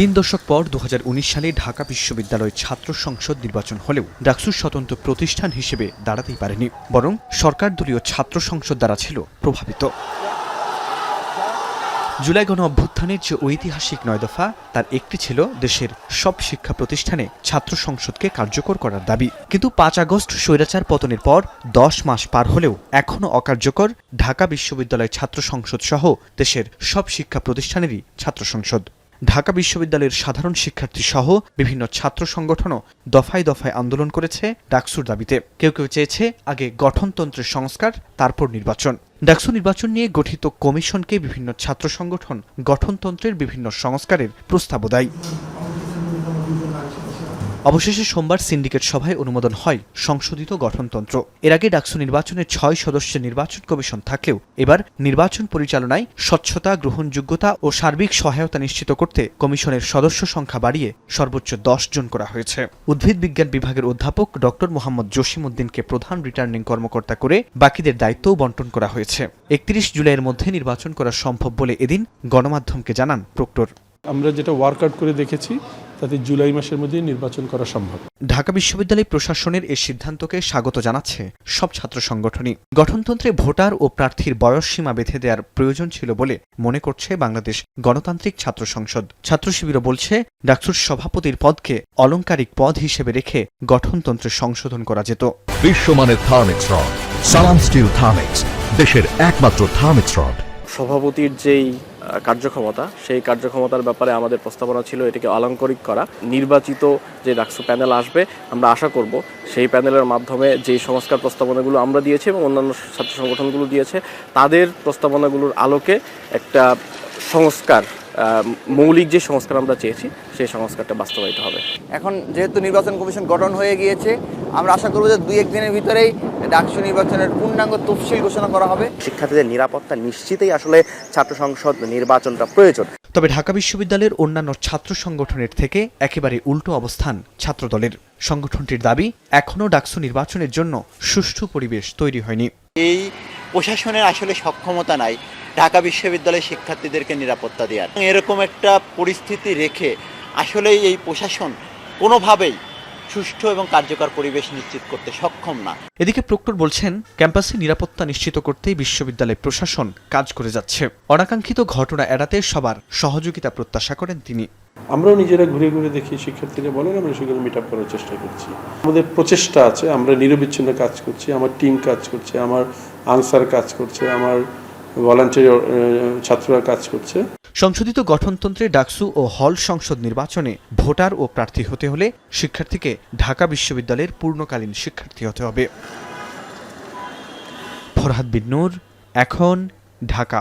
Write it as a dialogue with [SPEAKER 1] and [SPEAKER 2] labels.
[SPEAKER 1] তিন দশক পর 2019 সালে ঢাকা বিশ্ববিদ্যালয় ছাত্র সংসদ নির্বাচন হলেও ডাকসু স্বতন্ত্র প্রতিষ্ঠান হিসেবে দাঁড়াতেই পারেনি, বরং সরকার দলীয় ছাত্র সংসদ দ্বারা ছিল প্রভাবিত। জুলাই গণ অভ্যুত্থানের যে ঐতিহাসিক 9 দফা, তার একটি ছিল দেশের সব শিক্ষা প্রতিষ্ঠানে ছাত্র সংসদকে কার্যকর করার দাবি। কিন্তু 5 আগস্ট স্বৈরাচার পতনের পর 10 মাস পার হলেও এখনও অকার্যকর ঢাকা বিশ্ববিদ্যালয় ছাত্র সংসদ সহ দেশের সব শিক্ষা প্রতিষ্ঠানেরই ছাত্র সংসদ। ঢাকা বিশ্ববিদ্যালয়ের সাধারণ শিক্ষার্থী সহ বিভিন্ন ছাত্র সংগঠনও দফায় দফায় আন্দোলন করেছে ডাকসুর দাবিতে। কেউ কেউ চেয়েছে আগে গঠনতন্ত্রের সংস্কার, তারপর নির্বাচন। ডাকসু নির্বাচন নিয়ে গঠিত কমিশনকে বিভিন্ন ছাত্র সংগঠন গঠনতন্ত্রের বিভিন্ন সংস্কারের প্রস্তাবও দেয়। অবশেষে সোমবার সিন্ডিকেট সভায় অনুমোদন হয় সংশোধিত গঠনতন্ত্র। এর আগে ডাকসু নির্বাচনের 6 সদস্যের নির্বাচন কমিশন থাকলেও এবার নির্বাচন পরিচালনায় স্বচ্ছতা, গ্রহণযোগ্যতা ও সার্বিক সহায়তা নিশ্চিত করতে কমিশনের সদস্য সংখ্যা বাড়িয়ে সর্বোচ্চ 10 জন করা হয়েছে। উদ্ভিদ বিজ্ঞান বিভাগের অধ্যাপক ডক্টর মোহাম্মদ জসিমউদ্দিনকে প্রধান রিটার্নিং কর্মকর্তা করে বাকিদের দায়িত্বও বন্টন করা হয়েছে। 31 জুলাইয়ের মধ্যে নির্বাচন করা সম্ভব বলে এদিন গণমাধ্যমকে জানান প্রক্টর।
[SPEAKER 2] আমরা যেটা ওয়ার্কআউট করে দেখেছি তাতে জুলাই মাসের মধ্যে নির্বাচন করা সম্ভব।
[SPEAKER 1] ঢাকা বিশ্ববিদ্যালয় প্রশাসনের এই সিদ্ধান্তকে স্বাগত জানাচ্ছে সব ছাত্র সংগঠনই। গঠনতন্ত্রে ভোটার ও প্রার্থীর বয়স সীমা বেঁধে দেওয়ার প্রয়োজন ছিল বলে মনে করছে বাংলাদেশ গণতান্ত্রিক ছাত্র সংসদ। ছাত্র শিবিরও বলছে ডাকসুর সভাপতির পদকে অলংকারিক পদ হিসেবে রেখে গঠনতন্ত্রে সংশোধন করা যেত।
[SPEAKER 3] বিশ্বমানের থার্মিক্স রড, সালাম স্টিল থার্মিক্স, দেশের একমাত্র থার্মিক্স রড।
[SPEAKER 4] সভাপতির যেই কার্যক্ষমতা, সেই কার্যক্ষমতার ব্যাপারে আমাদের প্রস্তাবনা ছিল এটাকে অলংকারিক করা। নির্বাচিত যে ডাকসু প্যানেল আসবে, আমরা আশা করব সেই প্যানেলের মাধ্যমে যে সংস্কার প্রস্তাবনাগুলো আমরা দিয়েছি এবং অন্যান্য ছাত্র সংগঠনগুলো দিয়েছে, তাদের প্রস্তাবনাগুলোর আলোকে একটা সংস্কার, মৌলিক যে সংস্কার আমরা চেয়েছি সেই সংস্কারটা বাস্তবায়িত হবে।
[SPEAKER 5] এখন যেহেতু নির্বাচন কমিশন গঠন হয়ে গিয়েছে, আমরা আশা করব যে 2-1 দিনের ভিতরেই ডাকসু নির্বাচনের পূর্ণাঙ্গ তফসিল ঘোষণা করা হবে।
[SPEAKER 6] শিক্ষার্থীদের নিরাপত্তা নিশ্চিতেই আসলে ছাত্র সংসদ নির্বাচনটা প্রয়োজন।
[SPEAKER 1] তবে ঢাকা বিশ্ববিদ্যালয়ের অন্যান্য ছাত্র সংগঠনের থেকে একেবারে উল্টো অবস্থান ছাত্রদলের। সংগঠনটির দাবি, এখনও ডাকসু নির্বাচনের জন্য সুষ্ঠু পরিবেশ তৈরি হয়নি।
[SPEAKER 7] এই প্রশাসনের আসলে সক্ষমতা নাই ঢাকা বিশ্ববিদ্যালয়ের শিক্ষার্থীদেরকে নিরাপত্তা দেওয়ার। এরকম একটা পরিস্থিতি রেখে আসলে এই প্রশাসন কোনোভাবেই সুষ্ঠু এবং কার্যকর পরিবেশ নিশ্চিত করতে সক্ষম না।
[SPEAKER 1] এদিকে প্রক্টর বলছেন, ক্যাম্পাসে নিরাপত্তা নিশ্চিত করতেই বিশ্ববিদ্যালয় প্রশাসন কাজ করে যাচ্ছে। অনাকাঙ্ক্ষিত ঘটনা এড়াতে সবার সহযোগিতা প্রত্যাশা করেন তিনি।
[SPEAKER 2] আমরাও নিজেরা ঘুরে ঘুরে দেখি, শিক্ষার্থীরা বলেন, আমরা সেগুলো মিট আপ করার চেষ্টা করছি। আমাদের প্রচেষ্টা আছে, আমরা নিরবিচ্ছিন্ন কাজ করছি, আমার টিম কাজ করছে, আমার আনসার কাজ করছে, আমার ভলান্টিয়ার ছাত্ররা কাজ করছে।
[SPEAKER 1] সংশোধিত গঠনতন্ত্রে ডাকসু ও হল সংসদ নির্বাচনে ভোটার ও প্রার্থী হতে হলে শিক্ষার্থীকে ঢাকা বিশ্ববিদ্যালয়ের পূর্ণকালীন শিক্ষার্থী হতে হবে। ফরহাদ বিন নূর, এখন, ঢাকা।